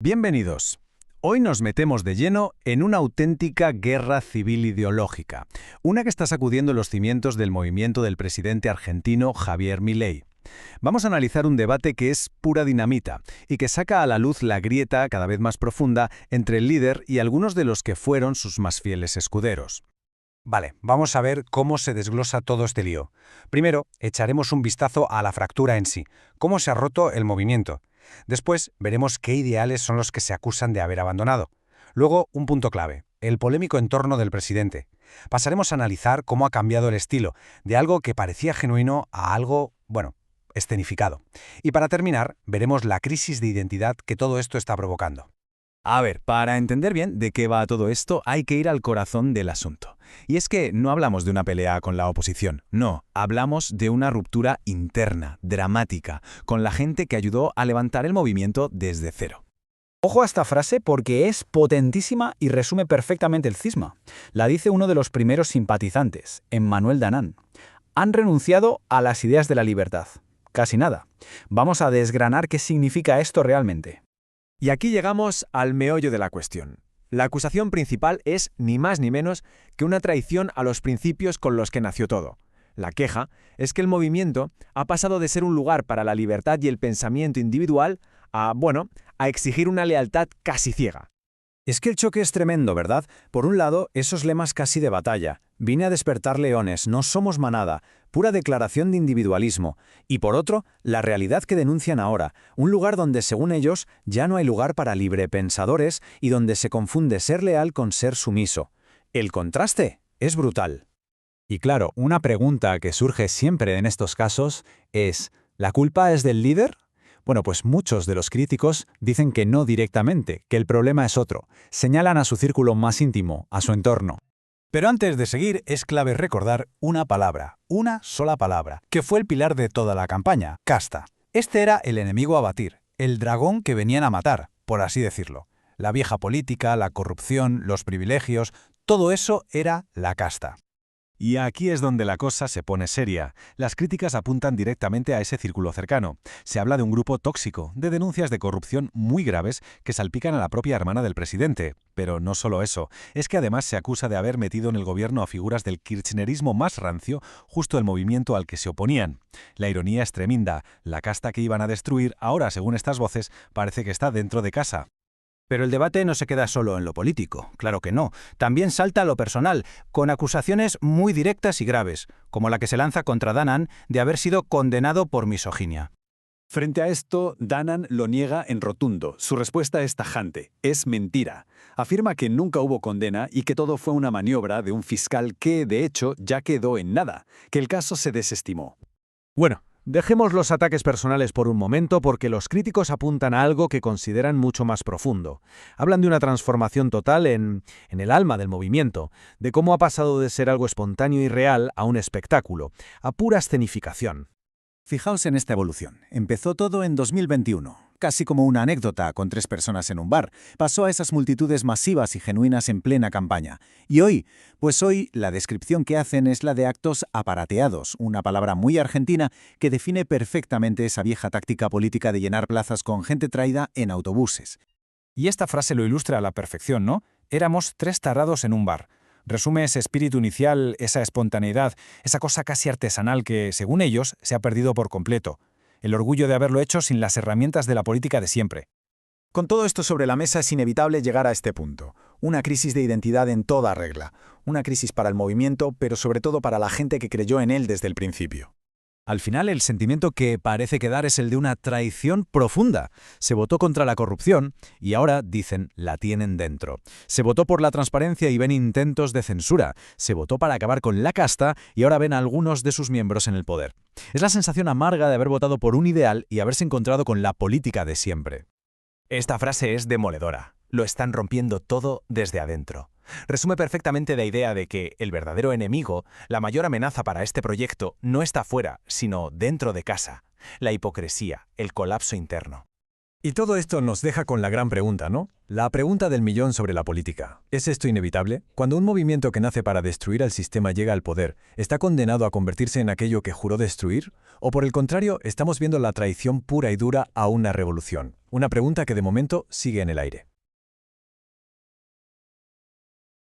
Bienvenidos. Hoy nos metemos de lleno en una auténtica guerra civil ideológica, una que está sacudiendo los cimientos del movimiento del presidente argentino Javier Milei. Vamos a analizar un debate que es pura dinamita y que saca a la luz la grieta cada vez más profunda entre el líder y algunos de los que fueron sus más fieles escuderos. Vale, vamos a ver cómo se desglosa todo este lío. Primero, echaremos un vistazo a la fractura en sí, cómo se ha roto el movimiento. Después, veremos qué ideales son los que se acusan de haber abandonado. Luego, un punto clave, el polémico entorno del presidente. Pasaremos a analizar cómo ha cambiado el estilo, de algo que parecía genuino a algo, escenificado. Y para terminar, veremos la crisis de identidad que todo esto está provocando. A ver, para entender bien de qué va todo esto, hay que ir al corazón del asunto. Y es que no hablamos de una pelea con la oposición, no, hablamos de una ruptura interna, dramática, con la gente que ayudó a levantar el movimiento desde cero. Ojo a esta frase porque es potentísima y resume perfectamente el cisma. La dice uno de los primeros simpatizantes, Emmanuel Danan. Han renunciado a las ideas de la libertad. Casi nada. Vamos a desgranar qué significa esto realmente. Y aquí llegamos al meollo de la cuestión. La acusación principal es ni más ni menos que una traición a los principios con los que nació todo. La queja es que el movimiento ha pasado de ser un lugar para la libertad y el pensamiento individual a exigir una lealtad casi ciega. Es que el choque es tremendo, ¿verdad? Por un lado, esos lemas casi de batalla. Vine a despertar leones, no somos manada, pura declaración de individualismo. Y por otro, la realidad que denuncian ahora, un lugar donde, según ellos, ya no hay lugar para librepensadores y donde se confunde ser leal con ser sumiso. El contraste es brutal. Y claro, una pregunta que surge siempre en estos casos es, ¿la culpa es del líder? Bueno, pues muchos de los críticos dicen que no directamente, que el problema es otro. Señalan a su círculo más íntimo, a su entorno. Pero antes de seguir, es clave recordar una palabra, una sola palabra, que fue el pilar de toda la campaña, casta. Este era el enemigo a batir, el dragón que venían a matar, por así decirlo. La vieja política, la corrupción, los privilegios, todo eso era la casta. Y aquí es donde la cosa se pone seria. Las críticas apuntan directamente a ese círculo cercano. Se habla de un grupo tóxico, de denuncias de corrupción muy graves que salpican a la propia hermana del presidente. Pero no solo eso, es que además se acusa de haber metido en el gobierno a figuras del kirchnerismo más rancio, justo el movimiento al que se oponían. La ironía es tremenda. La casta que iban a destruir, ahora, según estas voces, parece que está dentro de casa. Pero el debate no se queda solo en lo político, claro que no. También salta a lo personal, con acusaciones muy directas y graves, como la que se lanza contra Danan de haber sido condenado por misoginia. Frente a esto, Danan lo niega en rotundo. Su respuesta es tajante. Es mentira. Afirma que nunca hubo condena y que todo fue una maniobra de un fiscal que, de hecho, ya quedó en nada, que el caso se desestimó. Bueno, dejemos los ataques personales por un momento porque los críticos apuntan a algo que consideran mucho más profundo. Hablan de una transformación total en el alma del movimiento, de cómo ha pasado de ser algo espontáneo y real a un espectáculo, a pura escenificación. Fijaos en esta evolución. Empezó todo en 2021, casi como una anécdota con 3 personas en un bar. Pasó a esas multitudes masivas y genuinas en plena campaña. Y hoy, pues hoy, la descripción que hacen es la de actos aparateados, una palabra muy argentina que define perfectamente esa vieja táctica política de llenar plazas con gente traída en autobuses. Y esta frase lo ilustra a la perfección, ¿no? Éramos 3 tarrados en un bar. Resume ese espíritu inicial, esa espontaneidad, esa cosa casi artesanal que, según ellos, se ha perdido por completo. El orgullo de haberlo hecho sin las herramientas de la política de siempre. Con todo esto sobre la mesa es inevitable llegar a este punto. Una crisis de identidad en toda regla. Una crisis para el movimiento, pero sobre todo para la gente que creyó en él desde el principio. Al final, el sentimiento que parece quedar es el de una traición profunda. Se votó contra la corrupción y ahora, dicen, la tienen dentro. Se votó por la transparencia y ven intentos de censura. Se votó para acabar con la casta y ahora ven a algunos de sus miembros en el poder. Es la sensación amarga de haber votado por un ideal y haberse encontrado con la política de siempre. Esta frase es demoledora. Lo están rompiendo todo desde adentro. Resume perfectamente la idea de que el verdadero enemigo, la mayor amenaza para este proyecto, no está fuera, sino dentro de casa. La hipocresía, el colapso interno. Y todo esto nos deja con la gran pregunta, ¿no? La pregunta del millón sobre la política. ¿Es esto inevitable? Cuando un movimiento que nace para destruir al sistema llega al poder, ¿está condenado a convertirse en aquello que juró destruir? ¿O por el contrario, estamos viendo la traición pura y dura a una revolución? Una pregunta que de momento sigue en el aire.